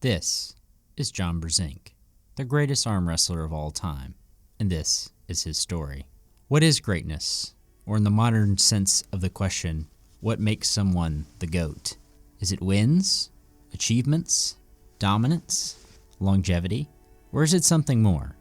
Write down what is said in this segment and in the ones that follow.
This is John Brzenk, the greatest arm wrestler of all time, and this is his story. What is greatness? Or in the modern sense of the question, what makes someone the GOAT? Is it wins, achievements, dominance, longevity, or is it something more?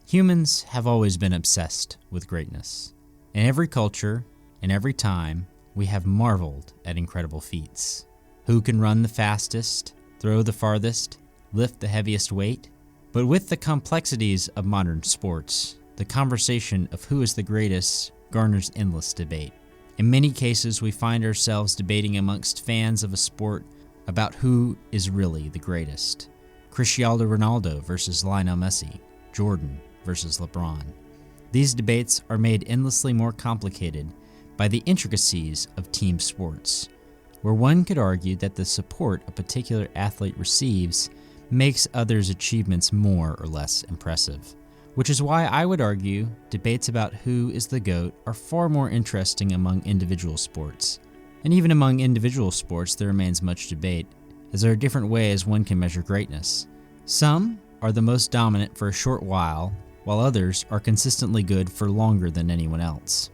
Humans have always been obsessed with greatness. In every culture, in every time, we have marveled at incredible feats. Who can run the fastest, throw the farthest, lift the heaviest weight? But with the complexities of modern sports, the conversation of who is the greatest garners endless debate. In many cases, we find ourselves debating amongst fans of a sport about who is really the greatest. Cristiano Ronaldo versus Lionel Messi, Jordan versus LeBron. These debates are made endlessly more complicated by the intricacies of team sports, where one could argue that the support a particular athlete receives makes others' achievements more or less impressive. Which is why I would argue debates about who is the GOAT are far more interesting among individual sports. And even among individual sports, there remains much debate, as there are different ways one can measure greatness. Some are the most dominant for a short while others are consistently good for longer than anyone else.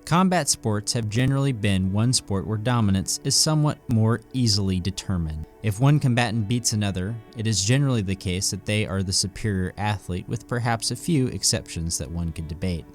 Combat sports have generally been one sport where dominance is somewhat more easily determined. If one combatant beats another, it is generally the case that they are the superior athlete, with perhaps a few exceptions that one could debate.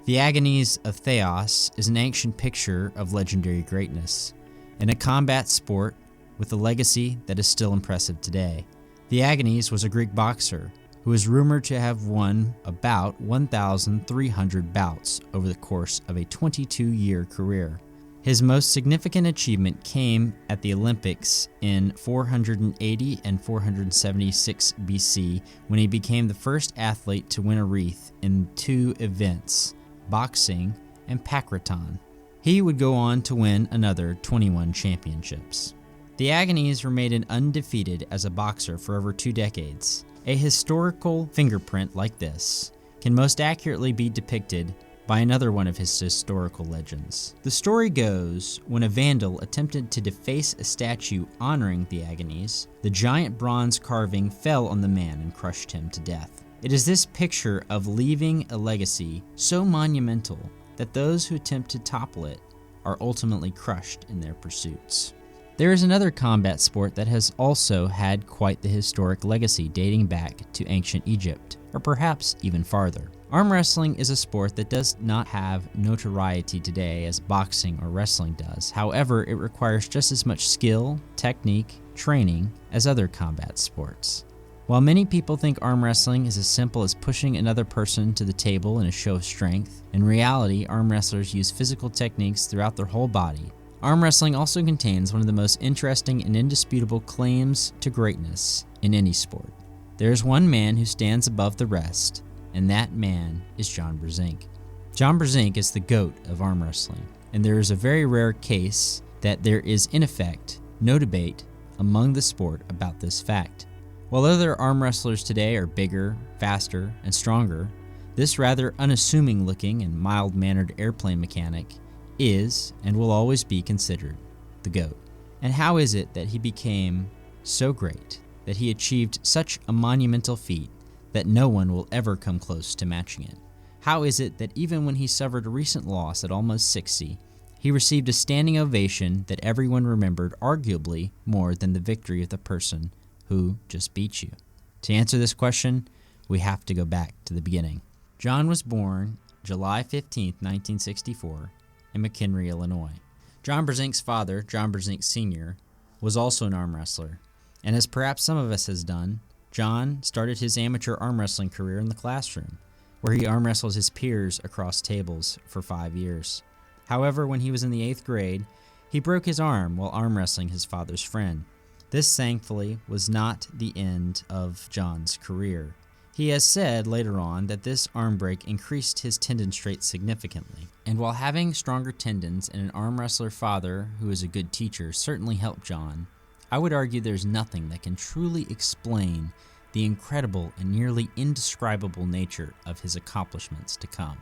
The agonies of Theos is an ancient picture of legendary greatness, in a combat sport with a legacy that is still impressive today. The agonies was a Greek boxer who is rumored to have won about 1,300 bouts over the course of a 22-year career. His most significant achievement came at the Olympics in 480 and 476 BC, when he became the first athlete to win a wreath in two events, boxing and pakraton. He would go on to win another 21 championships. The Agonies remained undefeated as a boxer for over 2 decades. A historical fingerprint like this can most accurately be depicted by another one of his historical legends. The story goes, when a vandal attempted to deface a statue honoring the Agonies, the giant bronze carving fell on the man and crushed him to death. It is this picture of leaving a legacy so monumental that those who attempt to topple it are ultimately crushed in their pursuits. There is another combat sport that has also had quite the historic legacy dating back to ancient Egypt, or perhaps even farther. Arm wrestling is a sport that does not have notoriety today as boxing or wrestling does. However, it requires just as much skill, technique, training as other combat sports. While many people think arm wrestling is as simple as pushing another person to the table in a show of strength, in reality, arm wrestlers use physical techniques throughout their whole body. Arm wrestling also contains one of the most interesting and indisputable claims to greatness in any sport. There is one man who stands above the rest, and that man is John Brzenk. John Brzenk is the GOAT of arm wrestling, and there is a very rare case that there is in effect no debate among the sport about this fact. While other arm wrestlers today are bigger, faster, and stronger, this rather unassuming looking and mild-mannered airplane mechanic is and will always be considered the GOAT. And how is it that he became so great, that he achieved such a monumental feat that no one will ever come close to matching it? How is it that even when he suffered a recent loss at almost 60, he received a standing ovation that everyone remembered arguably more than the victory of the person who just beat you? To answer this question, we have to go back to the beginning. John was born July 15, 1964, in McHenry, Illinois. John Brzenk's father, John Brzenk Sr., was also an arm wrestler, and as perhaps some of us has done, John started his amateur arm wrestling career in the classroom, where he arm wrestled his peers across tables for 5 years. However, when he was in the 8th grade, he broke his arm while arm wrestling his father's friend. This, thankfully, was not the end of John's career. He has said later on that this arm break increased his tendon strength significantly. And while having stronger tendons and an arm wrestler father who is a good teacher certainly helped John, I would argue there's nothing that can truly explain the incredible and nearly indescribable nature of his accomplishments to come.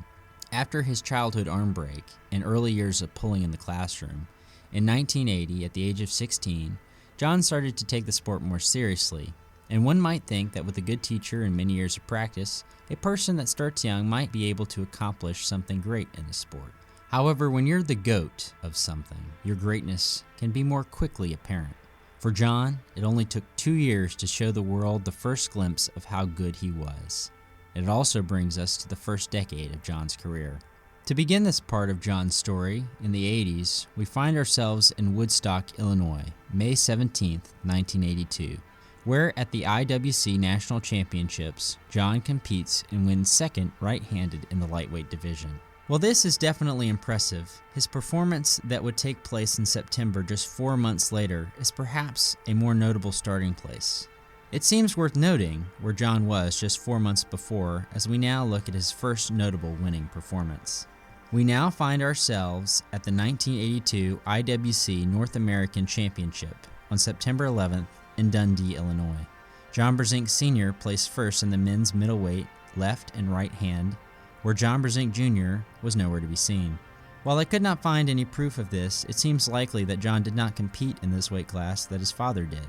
After his childhood arm break and early years of pulling in the classroom, in 1980, at the age of 16, John started to take the sport more seriously, and one might think that with a good teacher and many years of practice, a person that starts young might be able to accomplish something great in the sport. However, when you're the GOAT of something, your greatness can be more quickly apparent. For John, it only took 2 years to show the world the first glimpse of how good he was. It also brings us to the first decade of John's career. To begin this part of John's story, in the 80s, we find ourselves in Woodstock, Illinois, May 17, 1982, where at the IWC National Championships, John competes and wins second right-handed in the lightweight division. While this is definitely impressive, his performance that would take place in September just 4 months later is perhaps a more notable starting place. It seems worth noting where John was just 4 months before as we now look at his first notable winning performance. We now find ourselves at the 1982 IWC North American Championship on September 11th in Dundee, Illinois. John Brzenk Sr. placed first in the men's middleweight left and right hand, where John Brzenk Jr. was nowhere to be seen. While I could not find any proof of this, it seems likely that John did not compete in this weight class that his father did.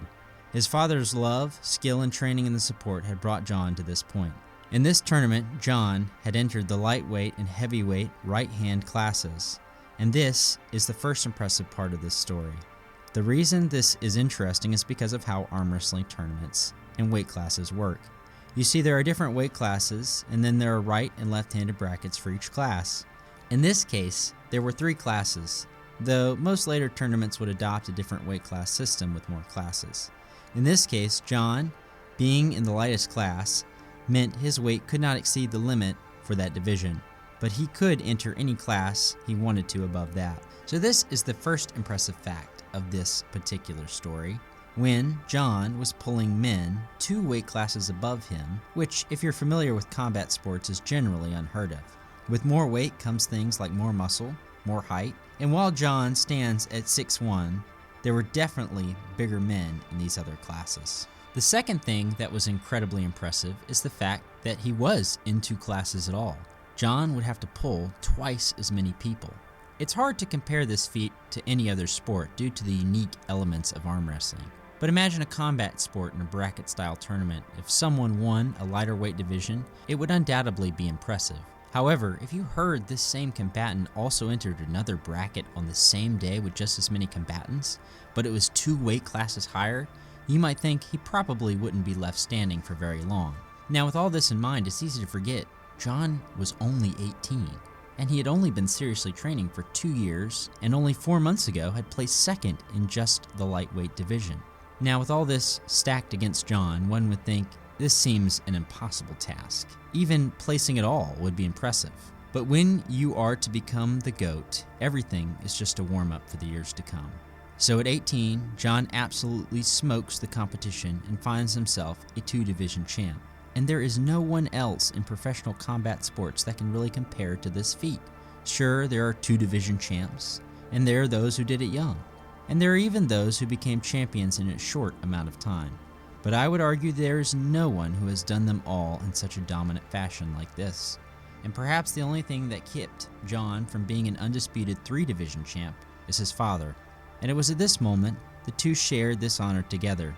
His father's love, skill, and training in the sport had brought John to this point. In this tournament, John had entered the lightweight and heavyweight right-hand classes, and this is the first impressive part of this story. The reason this is interesting is because of how arm wrestling tournaments and weight classes work. You see, there are different weight classes, and then there are right and left-handed brackets for each class. In this case, there were 3 classes, though most later tournaments would adopt a different weight class system with more classes. In this case, John, being in the lightest class, meant his weight could not exceed the limit for that division, but he could enter any class he wanted to above that. So this is the first impressive fact of this particular story, when John was pulling men 2 weight classes above him, which, if you're familiar with combat sports, is generally unheard of. With more weight comes things like more muscle, more height, and while John stands at 6'1", there were definitely bigger men in these other classes. The second thing that was incredibly impressive is the fact that he was in 2 classes at all. John would have to pull twice as many people. It's hard to compare this feat to any other sport due to the unique elements of arm wrestling. But imagine a combat sport in a bracket-style tournament. If someone won a lighter weight division, it would undoubtedly be impressive. However, if you heard this same combatant also entered another bracket on the same day with just as many combatants, but it was 2 weight classes higher, you might think he probably wouldn't be left standing for very long. Now, with all this in mind, it's easy to forget John was only 18, and he had only been seriously training for 2 years, and only 4 months ago had placed second in just the lightweight division. Now, with all this stacked against John, one would think this seems an impossible task. Even placing it all would be impressive. But when you are to become the GOAT, everything is just a warm-up for the years to come. So at 18, John absolutely smokes the competition and finds himself a 2-division champ. And there is no one else in professional combat sports that can really compare to this feat. Sure, there are 2-division champs, and there are those who did it young. And there are even those who became champions in a short amount of time. But I would argue there is no one who has done them all in such a dominant fashion like this. And perhaps the only thing that kept John from being an undisputed 3-division champ is his father. And it was at this moment the two shared this honor together.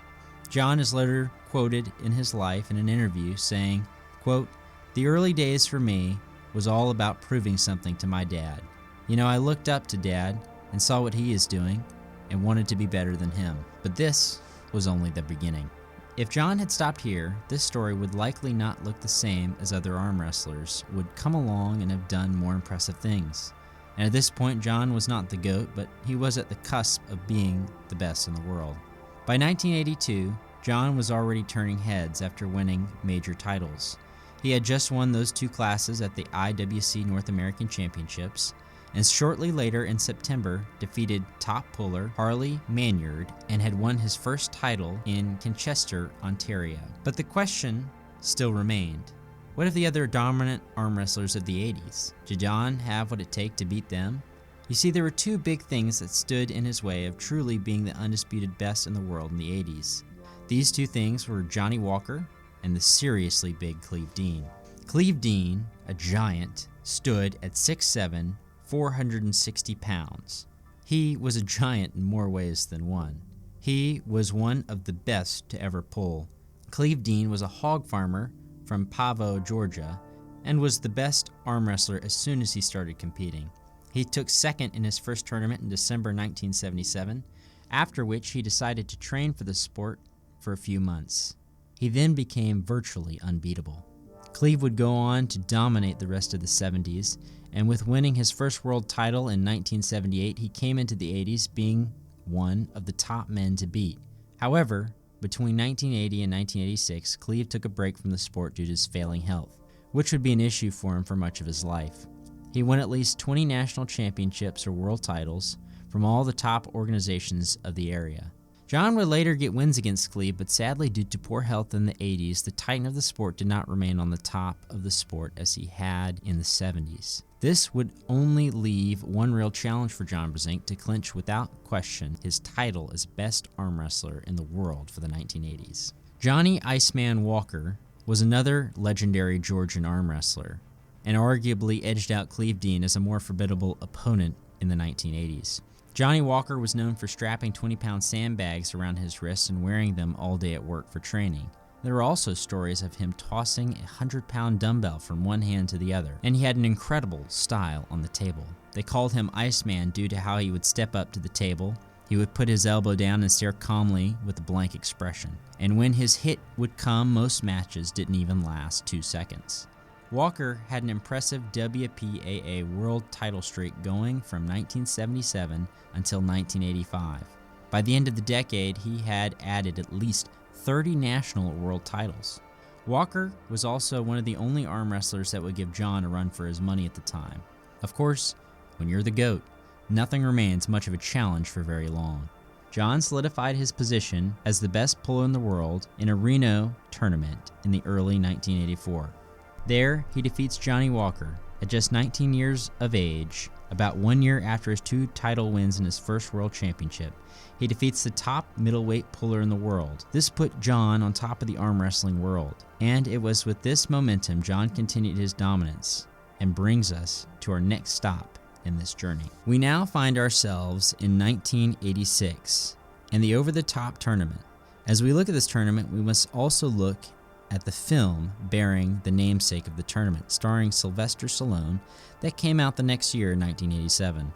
John is later quoted in his life in an interview saying, quote, "The early days for me was all about proving something to my dad. You know, I looked up to Dad and saw what he is doing and wanted to be better than him. But this was only the beginning." If John had stopped here, this story would likely not look the same as other arm wrestlers would come along and have done more impressive things. And at this point, John was not the GOAT, but he was at the cusp of being the best in the world. By 1982, John was already turning heads after winning major titles. He had just won those 2 classes at the IWC North American Championships, and shortly later in September defeated top puller Harley Manyard and had won his first title in Kinchester, Ontario. But the question still remained. What of the other dominant arm wrestlers of the 80s? Did John have what it take to beat them? You see, there were 2 big things that stood in his way of truly being the undisputed best in the world in the 80s. These 2 things were Johnny Walker and the seriously big Cleve Dean. Cleve Dean, a giant, stood at 6'7", 460 pounds. He was a giant in more ways than one. He was one of the best to ever pull. Cleve Dean was a hog farmer from Pavo, Georgia, and was the best arm wrestler as soon as he started competing. He took second in his first tournament in December 1977, after which he decided to train for the sport for a few months. He then became virtually unbeatable. Cleve would go on to dominate the rest of the 70s, and with winning his first world title in 1978, he came into the 80s being one of the top men to beat. However, between 1980 and 1986, Cleve took a break from the sport due to his failing health, which would be an issue for him for much of his life. He won at least 20 national championships or world titles from all the top organizations of the area. John would later get wins against Cleve, but sadly due to poor health in the 80s, the titan of the sport did not remain on the top of the sport as he had in the 70s. This would only leave one real challenge for John Brzenk to clinch without question his title as best arm wrestler in the world for the 1980s. Johnny Iceman Walker was another legendary Georgian arm wrestler, and arguably edged out Cleve Dean as a more formidable opponent in the 1980s. Johnny Walker was known for strapping 20-pound sandbags around his wrists and wearing them all day at work for training. There were also stories of him tossing a 100-pound dumbbell from one hand to the other, and he had an incredible style on the table. They called him Iceman due to how he would step up to the table. He would put his elbow down and stare calmly with a blank expression. And when his hit would come, most matches didn't even last 2 seconds. Walker had an impressive WPAA world title streak going from 1977 until 1985. By the end of the decade, he had added at least 30 national world titles. Walker was also one of the only arm wrestlers that would give John a run for his money at the time. Of course, when you're the GOAT, nothing remains much of a challenge for very long. John solidified his position as the best puller in the world in a Reno tournament in the early 1984. There, he defeats Johnny Walker at just 19 years of age, about 1 year after his 2 title wins in his first world championship. He defeats the top middleweight puller in the world. This put John on top of the arm wrestling world, and it was with this momentum John continued his dominance and brings us to our next stop in this journey. We now find ourselves in 1986 and the over-the-top tournament. As we look at this tournament, we must also look at the film bearing the namesake of the tournament, starring Sylvester Stallone, that came out the next year in 1987.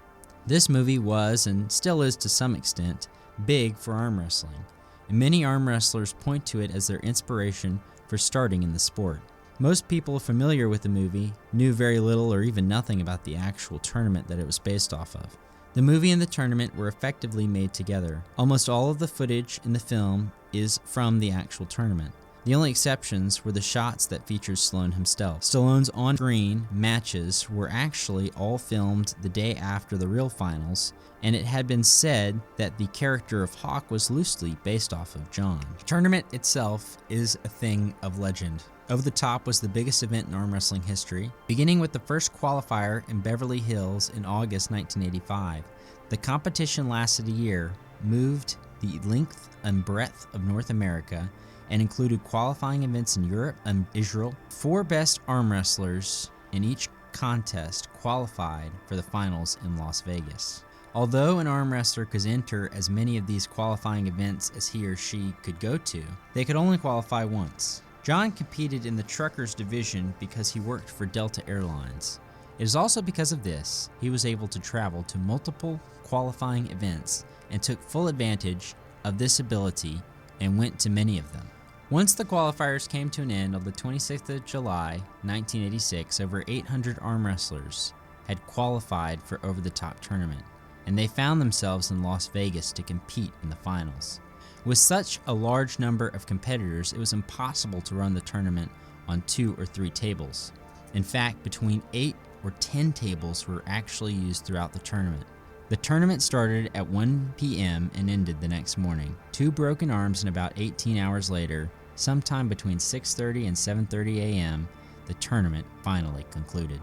This movie was, and still is to some extent, big for arm wrestling, and many arm wrestlers point to it as their inspiration for starting in the sport. Most people familiar with the movie knew very little or even nothing about the actual tournament that it was based off of. The movie and the tournament were effectively made together. Almost all of the footage in the film is from the actual tournament. The only exceptions were the shots that featured Stallone himself. Stallone's on-screen matches were actually all filmed the day after the real finals, and it had been said that the character of Hawk was loosely based off of John. The tournament itself is a thing of legend. Over the Top was the biggest event in arm wrestling history, beginning with the first qualifier in Beverly Hills in August 1985. The competition lasted a year, moved the length and breadth of North America, and included qualifying events in Europe and Israel. 4 best arm wrestlers in each contest qualified for the finals in Las Vegas. Although an arm wrestler could enter as many of these qualifying events as he or she could go to, they could only qualify once. John competed in the truckers division because he worked for Delta Airlines. It is also because of this he was able to travel to multiple qualifying events and took full advantage of this ability and went to many of them. Once the qualifiers came to an end on the 26th of July, 1986, over 800 arm wrestlers had qualified for Over the Top tournament, and they found themselves in Las Vegas to compete in the finals. With such a large number of competitors, it was impossible to run the tournament on 2 or 3 tables. In fact, between 8 or 10 tables were actually used throughout the tournament. The tournament started at 1 p.m. and ended the next morning. 2 broken arms, and about 18 hours later, sometime between 6:30 and 7:30 a.m., the tournament finally concluded.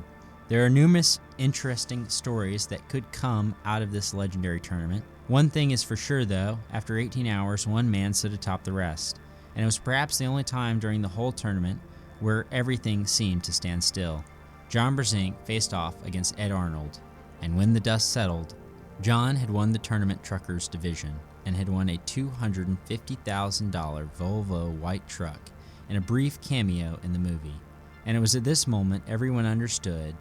There are numerous interesting stories that could come out of this legendary tournament. One thing is for sure though, after 18 hours, one man stood atop the rest, and it was perhaps the only time during the whole tournament where everything seemed to stand still. John Brzenk faced off against Ed Arnold, and when the dust settled, John had won the tournament truckers division. and had won a $250,000 Volvo white truck and a brief cameo in the movie. And it was at this moment everyone understood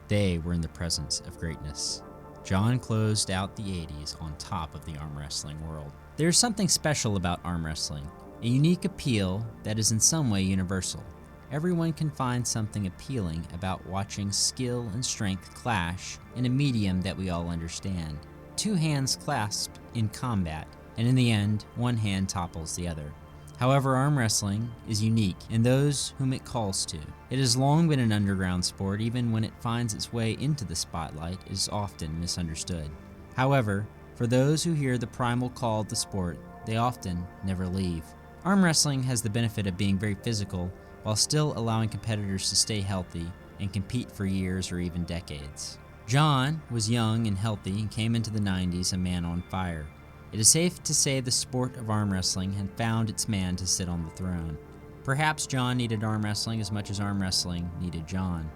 they were in the presence of greatness. John closed out the 80s on top of the arm wrestling world. There is something special about arm wrestling, a unique appeal that is in some way universal. Everyone can find something appealing about watching skill and strength clash in a medium that we all understand. Two hands clasped in combat, and in the end, one hand topples the other. However, arm wrestling is unique in those whom it calls to. It has long been an underground sport. Even when it finds its way into the spotlight, it is often misunderstood. However, for those who hear the primal call of the sport, they often never leave. Arm wrestling has the benefit of being very physical while still allowing competitors to stay healthy and compete for years or even decades. John was young and healthy and came into the 90s a man on fire. It is safe to say the sport of arm wrestling had found its man to sit on the throne. Perhaps John needed arm wrestling as much as arm wrestling needed John,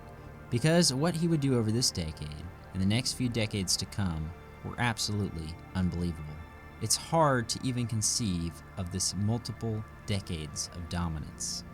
because what he would do over this decade and the next few decades to come were absolutely unbelievable. It's hard to even conceive of this multiple decades of dominance.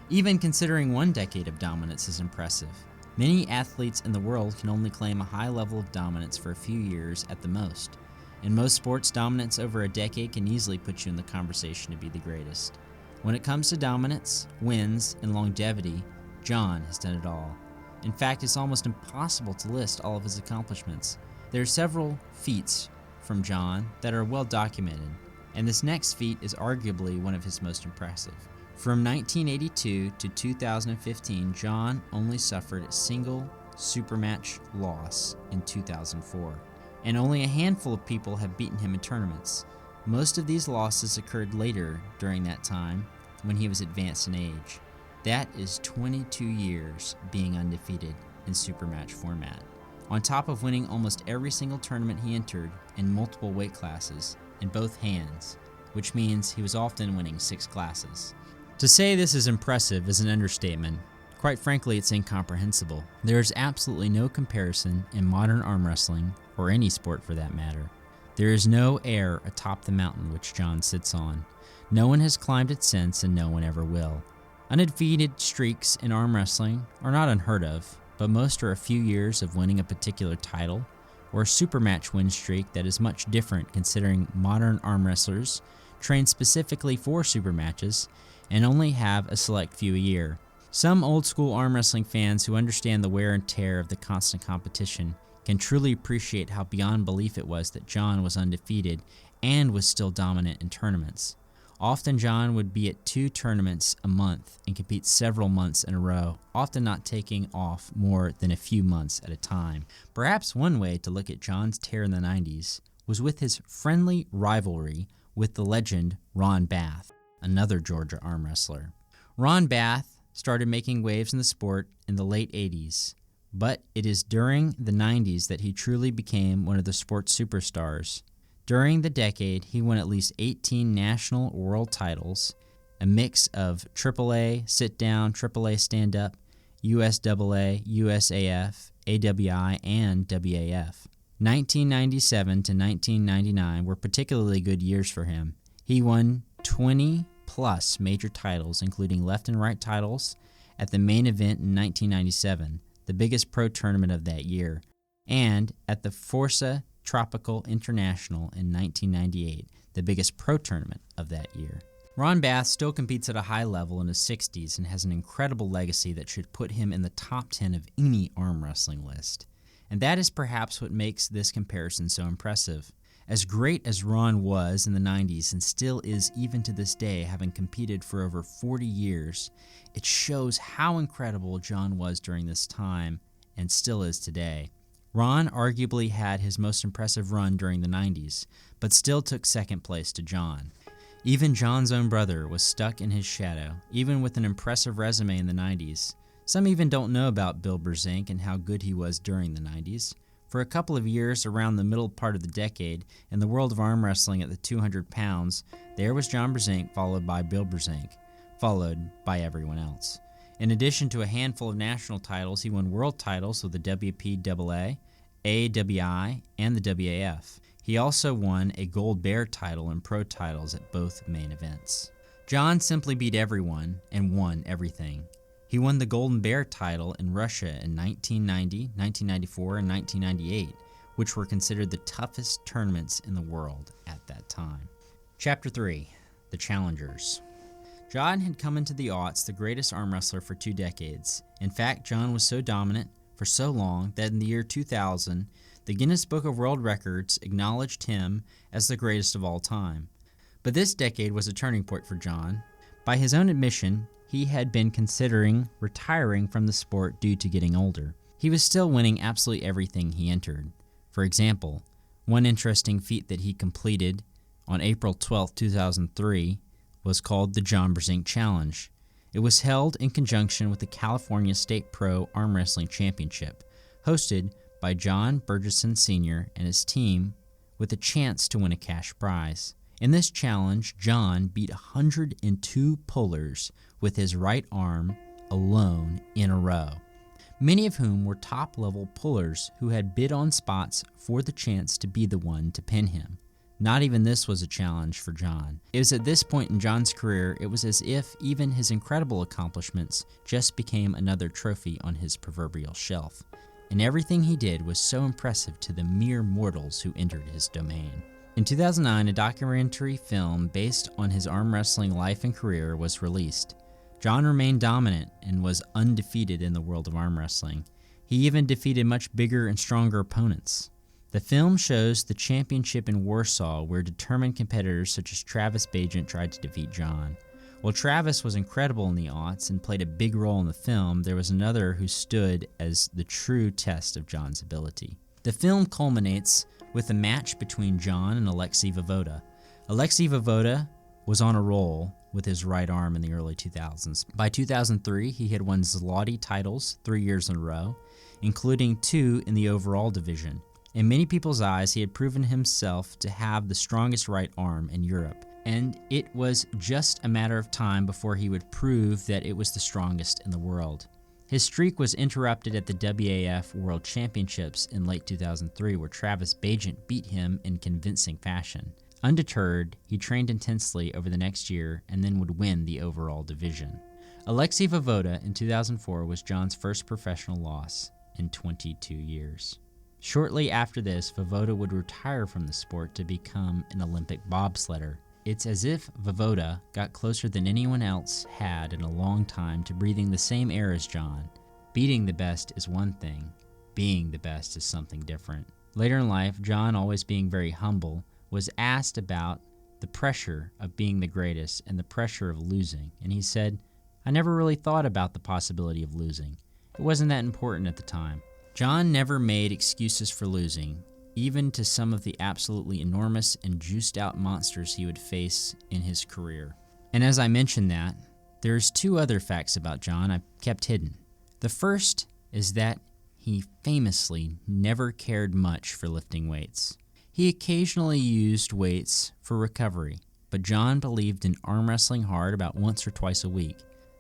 Even considering one decade of dominance is impressive. Many athletes in the world can only claim a high level of dominance for a few years at the most. In most sports, dominance over a decade can easily put you in the conversation to be the greatest. When it comes to dominance, wins, and longevity, John has done it all. In fact, it's almost impossible to list all of his accomplishments. There are several feats from John that are well documented, and this next feat is arguably one of his most impressive. From 1982 to 2015, John only suffered a single supermatch loss in 2004. And only a handful of people have beaten him in tournaments. Most of these losses occurred later during that time when he was advanced in age. That is 22 years being undefeated in supermatch format. On top of winning almost every single tournament he entered in multiple weight classes in both hands, which means he was often winning 6 classes. To say this is impressive is an understatement. Quite frankly, it's incomprehensible. There is absolutely no comparison in modern arm wrestling, or any sport for that matter. There is no air atop the mountain which John sits on. No one has climbed it since, and no one ever will. Undefeated streaks in arm wrestling are not unheard of, but most are a few years of winning a particular title, or a supermatch win streak that is much different considering modern arm wrestlers train specifically for supermatches and only have a select few a year. Some old-school arm wrestling fans who understand the wear and tear of the constant competition can truly appreciate how beyond belief it was that John was undefeated and was still dominant in tournaments. Often John would be at 2 tournaments a month and compete several months in a row, often not taking off more than a few months at a time. Perhaps one way to look at John's tear in the 90s was with his friendly rivalry with the legend Ron Bath, another Georgia arm wrestler. Ron Bath started making waves in the sport in the late 80s, but it is during the 90s that he truly became one of the sport's superstars. During the decade, he won at least 18 national or world titles, a mix of AAA, sit-down, AAA stand-up, USAA, USAF, AWI, and WAF. 1997 to 1999 were particularly good years for him. He won 20-plus major titles, including left and right titles at the main event in 1997, the biggest pro tournament of that year, and at the Forza Tropical International in 1998, the biggest pro tournament of that year. Ron Bath still competes at a high level in his 60s and has an incredible legacy that should put him in the top 10 of any arm wrestling list. And that is perhaps what makes this comparison so impressive. As great as Ron was in the 90s and still is even to this day, having competed for over 40 years, it shows how incredible John was during this time and still is today. Ron arguably had his most impressive run during the 90s, but still took second place to John. Even John's own brother was stuck in his shadow, even with an impressive resume in the 90s. Some even don't know about Bill Brzenk and how good he was during the 90s. For a couple of years around the middle part of the decade, in the world of arm wrestling at the 200 pounds, there was John Brzenk followed by Bill Brzenk, followed by everyone else. In addition to a handful of national titles, he won world titles with the WPAA, AWI, and the WAF. He also won a Gold Bear title and pro titles at both main events. John simply beat everyone and won everything. He won the Golden Bear title in Russia in 1990, 1994, and 1998, which were considered the toughest tournaments in the world at that time. Chapter 3. The Challengers. John had come into the aughts the greatest arm wrestler for 2 decades. In fact, John was so dominant for so long that in the year 2000, the Guinness Book of World Records acknowledged him as the greatest of all time. But this decade was a turning point for John. By his own admission, he had been considering retiring from the sport due to getting older. He was still winning absolutely everything he entered. For example, one interesting feat that he completed on April 12, 2003 was called the John Brzenk Challenge. It was held in conjunction with the California State Pro Arm Wrestling Championship, hosted by John Brzenk Sr. and his team, with a chance to win a cash prize. In this challenge, John beat 102 pullers with his right arm alone in a row, many of whom were top-level pullers who had bid on spots for the chance to be the one to pin him. Not even this was a challenge for John. It was at this point in John's career, it was as if even his incredible accomplishments just became another trophy on his proverbial shelf. And everything he did was so impressive to the mere mortals who entered his domain. In 2009, a documentary film based on his arm wrestling life and career was released. John remained dominant and was undefeated in the world of arm wrestling. He even defeated much bigger and stronger opponents. The film shows the championship in Warsaw, where determined competitors such as Travis Bagent tried to defeat John. While Travis was incredible in the aughts and played a big role in the film, there was another who stood as the true test of John's ability. The film culminates with a match between John and Alexei Vovoda. Alexei Vovoda was on a roll with his right arm in the early 2000s. By 2003, he had won Zloty titles 3 years in a row, including 2 in the overall division. In many people's eyes, he had proven himself to have the strongest right arm in Europe, and it was just a matter of time before he would prove that it was the strongest in the world. His streak was interrupted at the WAF World Championships in late 2003, where Travis Bagent beat him in convincing fashion. Undeterred, he trained intensely over the next year and then would win the overall division. Alexei Vovoda in 2004 was John's first professional loss in 22 years. Shortly after this, Vovoda would retire from the sport to become an Olympic bobsledder. It's as if Vovoda got closer than anyone else had in a long time to breathing the same air as John. Beating the best is one thing. Being the best is something different. Later in life, John, always being very humble, was asked about the pressure of being the greatest and the pressure of losing, and he said, "I never really thought about the possibility of losing. It wasn't that important at the time." John never made excuses for losing, even to some of the absolutely enormous and juiced-out monsters he would face in his career. And as I mentioned that, there's 2 other facts about John I've kept hidden. The first is that he famously never cared much for lifting weights. He occasionally used weights for recovery, but John believed in arm wrestling hard about once or twice a week.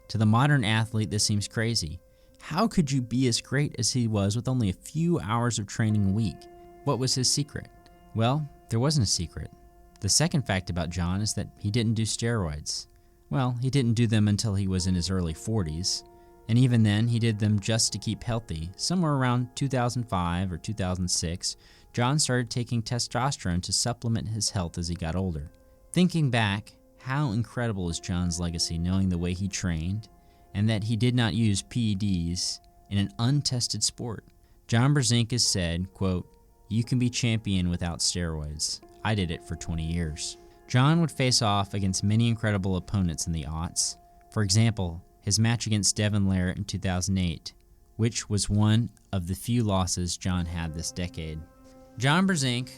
To the modern athlete, this seems crazy. How could you be as great as he was with only a few hours of training a week? What was his secret? Well, there wasn't a secret. The second fact about John is that he didn't do steroids. Well, he didn't do them until he was in his early 40s, and even then he did them just to keep healthy. Somewhere around 2005 or 2006, John started taking testosterone to supplement his health as he got older. Thinking back, how incredible is John's legacy, knowing the way he trained and that he did not use PEDs in an untested sport. John Brzenk has said, quote, "You can be champion without steroids. I did it for 20 years." John would face off against many incredible opponents in the aughts. For example, his match against Devin Lair in 2008, which was one of the few losses John had this decade. John Brzenk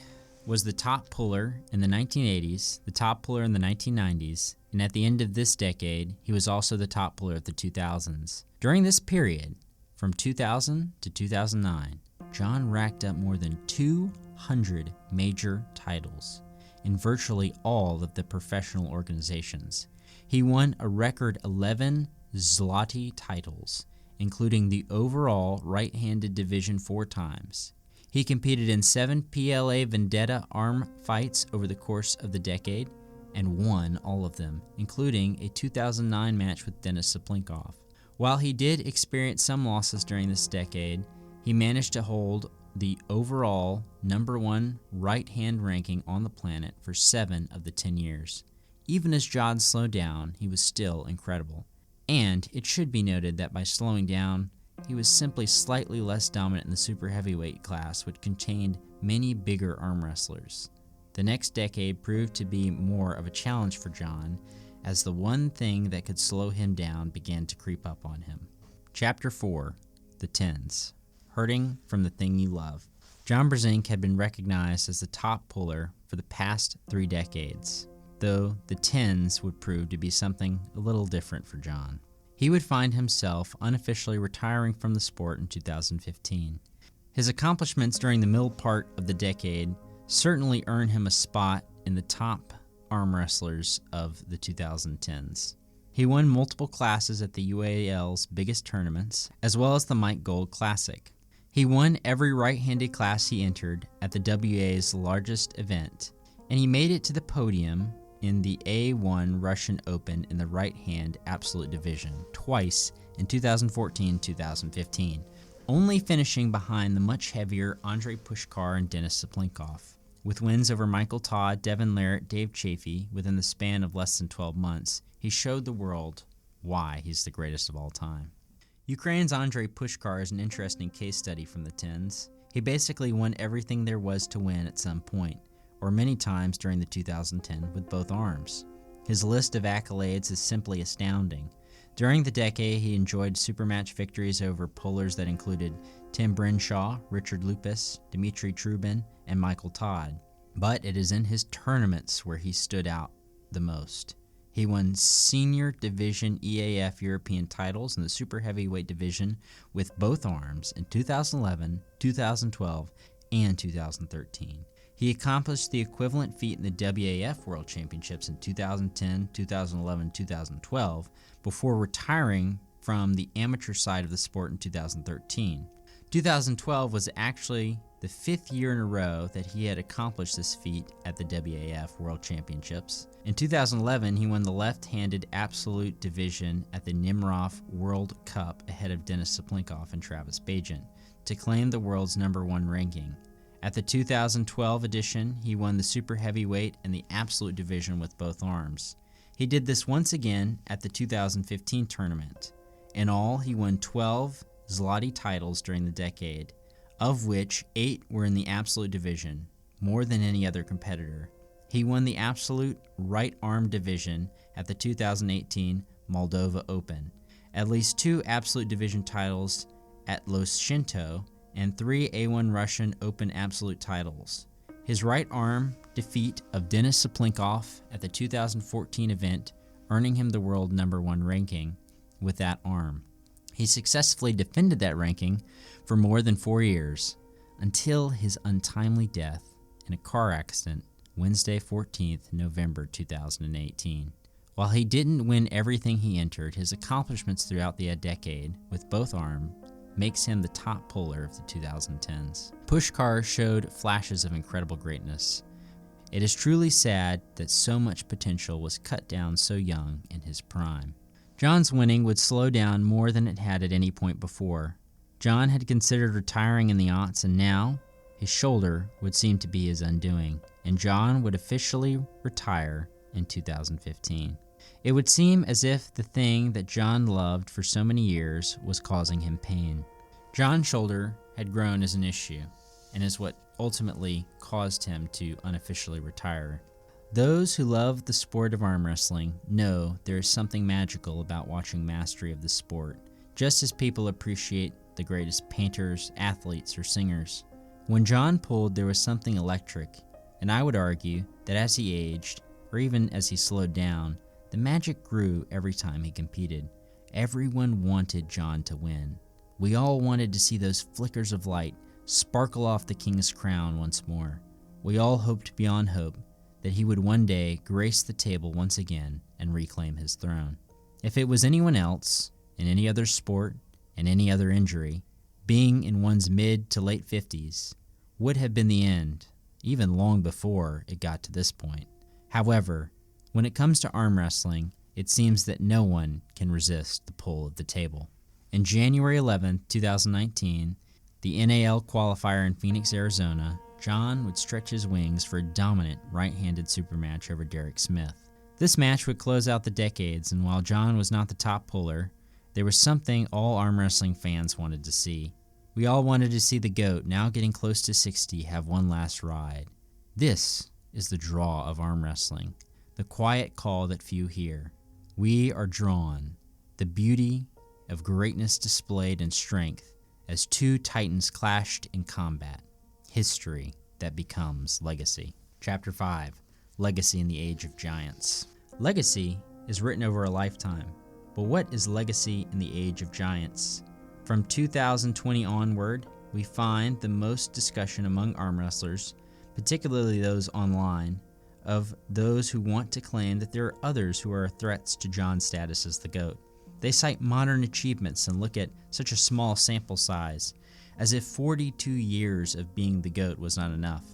was the top puller in the 1980s, the top puller in the 1990s, and at the end of this decade, he was also the top puller of the 2000s. During this period, from 2000 to 2009, John racked up more than 200 major titles in virtually all of the professional organizations. He won a record 11 Zloty titles, including the overall right-handed division 4 times. He competed in 7 PLA Vendetta arm fights over the course of the decade and won all of them, including a 2009 match with Denis Cyplenkov. While he did experience some losses during this decade, he managed to hold the overall #1 right-hand ranking on the planet for 7 of the 10 years. Even as John slowed down, he was still incredible. And it should be noted that by slowing down, he was simply slightly less dominant in the super heavyweight class, which contained many bigger arm wrestlers. The next decade proved to be more of a challenge for John, as the one thing that could slow him down began to creep up on him. Chapter 4, The Tens. Hurting from the thing you love. John Brzenk had been recognized as the top puller for the past 3 decades, though the tens would prove to be something a little different for John. He would find himself unofficially retiring from the sport in 2015. His accomplishments during the middle part of the decade certainly earned him a spot in the top arm wrestlers of the 2010s. He won multiple classes at the UAL's biggest tournaments, as well as the Mike Gold Classic. He won every right-handed class he entered at the WA's largest event, and he made it to the podium in the A1 Russian Open in the right-hand absolute division twice in 2014-2015, only finishing behind the much heavier Andrei Pushkar and Denis Cyplenkov. With wins over Michael Todd, Devin Larratt, Dave Chafee within the span of less than 12 months, he showed the world why he's the greatest of all time. Ukraine's Andrei Pushkar is an interesting case study from the tens. He basically won everything there was to win at some point, or many times during the 2010 with both arms. His list of accolades is simply astounding. During the decade, he enjoyed supermatch victories over pullers that included Tim Brenshaw, Richard Lupus, Dmitry Trubin, and Michael Todd. But it is in his tournaments where he stood out the most. He won Senior Division EAF European titles in the Super Heavyweight division with both arms in 2011, 2012, and 2013. He accomplished the equivalent feat in the WAF World Championships in 2010, 2011, 2012, before retiring from the amateur side of the sport in 2013. 2012 was actually the 5th year in a row that he had accomplished this feat at the WAF World Championships. In 2011, he won the left-handed absolute division at the Nemiroff World Cup ahead of Denis Cyplenkov and Travis Bagent to claim the world's #1 ranking. At the 2012 edition, he won the super heavyweight and the absolute division with both arms. He did this once again at the 2015 tournament. In all, he won 12 Zloty titles during the decade, of which 8 were in the absolute division, more than any other competitor. He won the absolute right arm division at the 2018 Moldova Open, at least 2 absolute division titles at Los Shinto, and 3 A1 Russian Open absolute titles. His right arm defeat of Denis Cyplenkov at the 2014 event, earning him the world #1 ranking with that arm. He successfully defended that ranking for more than 4 years, until his untimely death in a car accident Wednesday, 14th November 2018. While he didn't win everything he entered, his accomplishments throughout the decade with both arms makes him the top puller of the 2010s. Pushkar showed flashes of incredible greatness. It is truly sad that so much potential was cut down so young in his prime. John's winning would slow down more than it had at any point before. John had considered retiring in the aughts, and now his shoulder would seem to be his undoing, and John would officially retire in 2015. It would seem as if the thing that John loved for so many years was causing him pain. John's shoulder had grown as an issue, and is what ultimately caused him to unofficially retire. Those who love the sport of arm wrestling know there is something magical about watching mastery of the sport, just as people appreciate the greatest painters, athletes, or singers. When John pulled, there was something electric, and I would argue that as he aged, or even as he slowed down, the magic grew every time he competed. Everyone wanted John to win. We all wanted to see those flickers of light sparkle off the king's crown once more. We all hoped beyond hope that he would one day grace the table once again and reclaim his throne. If it was anyone else, in any other sport, and any other injury, being in one's mid to late 50s, would have been the end, even long before it got to this point. However, when it comes to arm wrestling, it seems that no one can resist the pull of the table. In January 11, 2019, the NAL qualifier in Phoenix, Arizona, John would stretch his wings for a dominant right-handed supermatch over Derek Smith. This match would close out the decades, and while John was not the top puller, there was something all arm wrestling fans wanted to see. We all wanted to see the GOAT, now getting close to 60, have one last ride. This is the draw of arm wrestling, the quiet call that few hear. We are drawn, the beauty of greatness displayed in strength, as two titans clashed in combat. History that becomes legacy. Chapter 5. Legacy in the Age of Giants. Legacy is written over a lifetime, but what is legacy in the Age of Giants? From 2020 onward, we find the most discussion among arm wrestlers, particularly those online, of those who want to claim that there are others who are threats to John's status as the GOAT. They cite modern achievements and look at such a small sample size, as if 42 years of being the GOAT was not enough.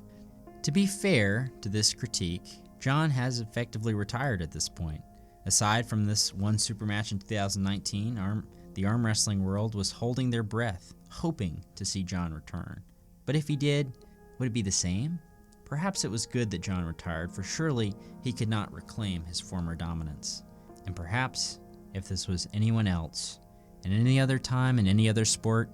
To be fair to this critique, John has effectively retired at this point. Aside from this one super match in 2019, the arm wrestling world was holding their breath, hoping to see John return. But if he did, would it be the same? Perhaps it was good that John retired, for surely he could not reclaim his former dominance. And perhaps, if this was anyone else, in any other time in any other sport,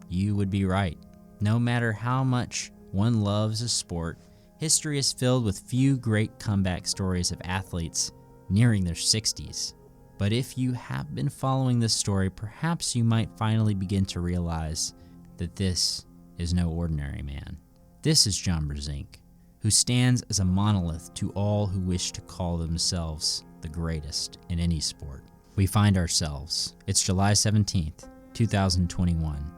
you would be right. No matter how much one loves a sport, history is filled with few great comeback stories of athletes nearing their 60s. But if you have been following this story, perhaps you might finally begin to realize that this is no ordinary man. This is John Brzenk, who stands as a monolith to all who wish to call themselves the greatest in any sport. We find ourselves, it's July 17th, 2021,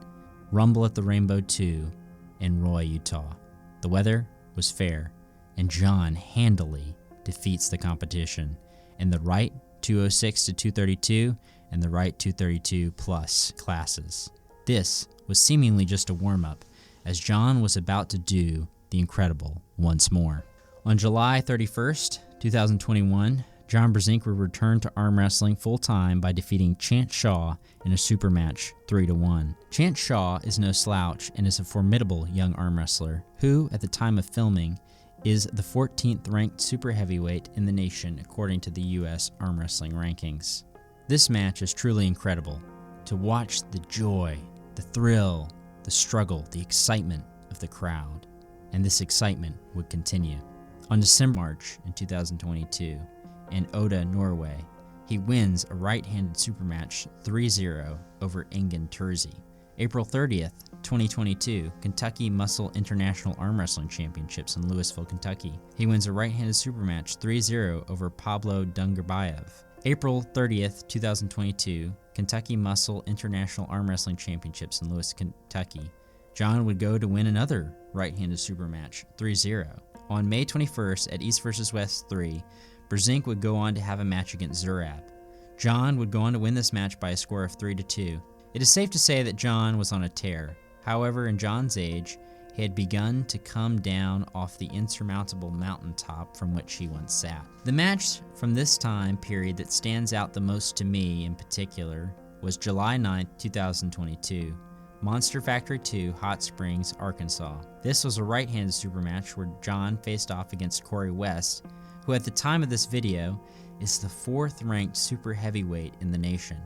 Rumble at the Rainbow 2 in Roy, Utah. The weather was fair, and John handily defeats the competition in the right 206 to 232 and the right 232 plus classes. This was seemingly just a warm-up, as John was about to do the incredible once more. On July 31st, 2021, John Brzenk would return to arm wrestling full-time by defeating Chance Shaw in a super match 3-1. Chance Shaw is no slouch and is a formidable young arm wrestler who, at the time of filming, is the 14th ranked super heavyweight in the nation according to the US arm wrestling rankings. This match is truly incredible. To watch the joy, the thrill, the struggle, the excitement of the crowd. And this excitement would continue. On December March in 2022, in Oda, Norway, he wins a right-handed supermatch 3-0 over Engin Terzi. April 30th, 2022, Kentucky Muscle International Arm Wrestling Championships in Louisville, Kentucky. He wins a right-handed supermatch 3-0 over Pablo Dungarbayev. April 30th, 2022, Kentucky Muscle International Arm Wrestling Championships in Louisville, Kentucky. John would go to win another right-handed supermatch 3-0. On May 21st at East vs. West 3, Brzenk would go on to have a match against Zurab. John would go on to win this match by a score of 3-2. It is safe to say that John was on a tear. However, in John's age, he had begun to come down off the insurmountable mountaintop from which he once sat. The match from this time period that stands out the most to me in particular was July 9th, 2022, Monster Factory 2, Hot Springs, Arkansas. This was a right-handed supermatch where John faced off against Corey West, who at the time of this video is the 4th-ranked super heavyweight in the nation.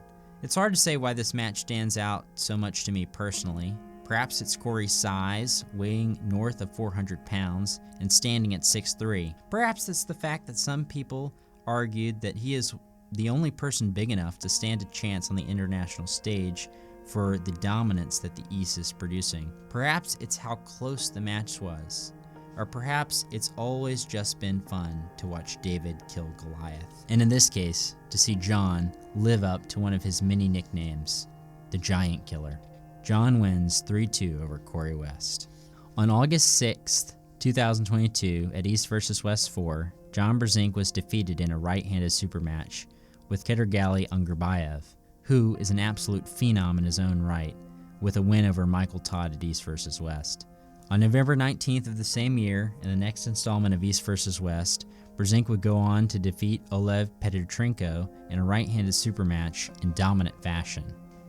It's hard to say why this match stands out so much to me personally. Perhaps it's Corey's size, weighing north of 400 pounds and standing at 6'3". Perhaps it's the fact that some people argued that he is the only person big enough to stand a chance on the international stage for the dominance that the East is producing. Perhaps it's how close the match was. Or perhaps it's always just been fun to watch David kill Goliath. And in this case, to see John live up to one of his many nicknames, the Giant Killer. John wins 3-2 over Corey West. On August 6th, 2022, at East vs. West 4, John Brzenk was defeated in a right-handed supermatch with Ketergali Ungarbayev, who is an absolute phenom in his own right, with a win over Michael Todd at East vs. West. On November 19th of the same year, in the next installment of East vs. West, Brzenk would go on to defeat Olev Petrenko in a right-handed super match in dominant fashion.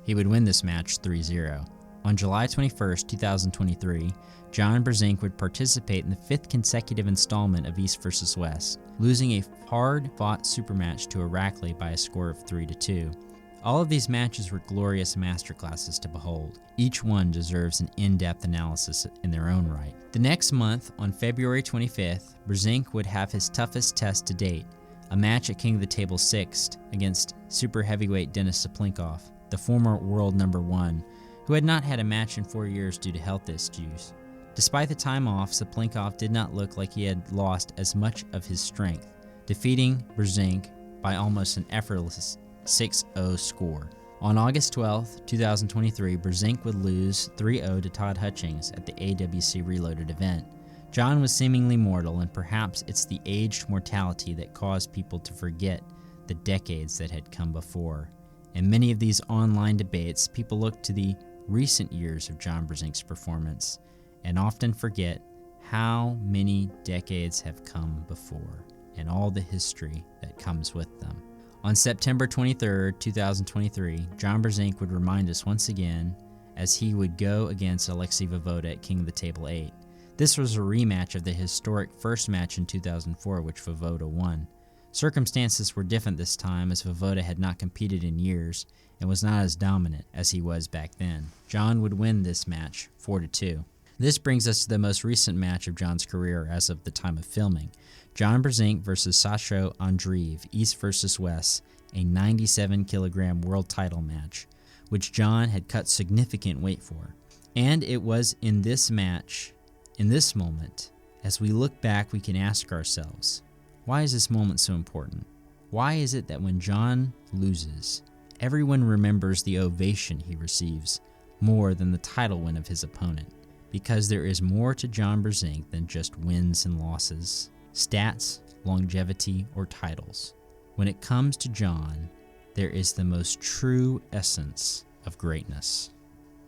He would win this match 3-0. On July 21, 2023, John Brzenk would participate in the 5th consecutive installment of East vs. West, losing a hard-fought super match to Irakli by a score of 3-2. All of these matches were glorious masterclasses to behold. Each one deserves an in-depth analysis in their own right. The next month, on February 25th, Brzenk would have his toughest test to date, a match at King of the Table 6th against super heavyweight Denis Cyplenkov, the former world #1, who had not had a match in 4 years due to health issues. Despite the time off, Cyplenkov did not look like he had lost as much of his strength, defeating Brzenk by almost an effortless 6-0 score. On August 12, 2023, Brzenk would lose 3-0 to Todd Hutchings at the AWC Reloaded event. John was seemingly mortal, and perhaps it's the aged mortality that caused people to forget the decades that had come before. In many of these online debates, people look to the recent years of John Brzenk's performance and often forget how many decades have come before and all the history that comes with them. On September 23, 2023, John Brzenk would remind us once again as he would go against Alexei Vovoda at King of the Table 8. This was a rematch of the historic first match in 2004, which Vovoda won. Circumstances were different this time, as Vovoda had not competed in years and was not as dominant as he was back then. John would win this match 4-2. This brings us to the most recent match of John's career as of the time of filming. John Brzenk versus Sasho Andreev, East vs. West, a 97-kilogram world title match, which John had cut significant weight for. And it was in this match, in this moment, as we look back, we can ask ourselves, why is this moment so important? Why is it that when John loses, everyone remembers the ovation he receives more than the title win of his opponent? Because there is more to John Brzenk than just wins and losses, stats, longevity, or titles. When it comes to John, there is the most true essence of greatness.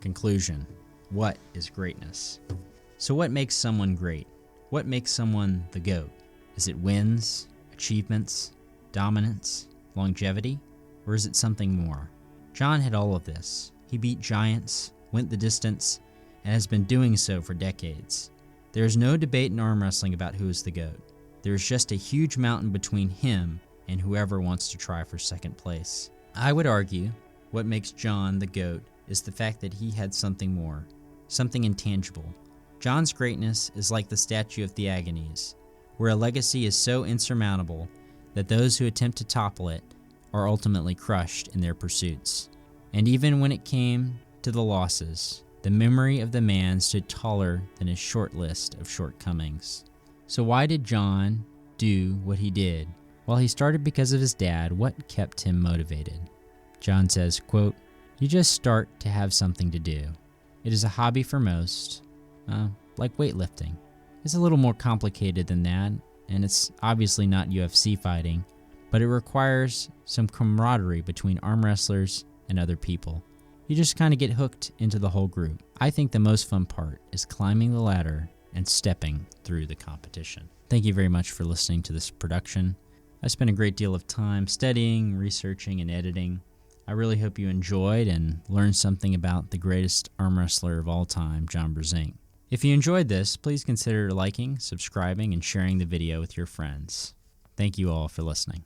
Conclusion: what is greatness? So what makes someone great? What makes someone the GOAT? Is it wins, achievements, dominance, longevity, or is it something more? John had all of this. He beat giants, went the distance, and has been doing so for decades. There is no debate in arm wrestling about who is the GOAT. There is just a huge mountain between him and whoever wants to try for second place. I would argue what makes John the GOAT is the fact that he had something more, something intangible. John's greatness is like the statue of Theagenes, where a legacy is so insurmountable that those who attempt to topple it are ultimately crushed in their pursuits. And even when it came to the losses, the memory of the man stood taller than his short list of shortcomings. So why did John do what he did? Well, he started because of his dad. What kept him motivated? John says, quote, "You just start to have something to do. It is a hobby for most, like weightlifting. It's a little more complicated than that, and it's obviously not UFC fighting, but it requires some camaraderie between arm wrestlers and other people. You just kind of get hooked into the whole group. I think the most fun part is climbing the ladder and stepping through the competition." Thank you very much for listening to this production. I spent a great deal of time studying, researching, and editing. I really hope you enjoyed and learned something about the greatest arm wrestler of all time, John Brzenk. If you enjoyed this, please consider liking, subscribing, and sharing the video with your friends. Thank you all for listening.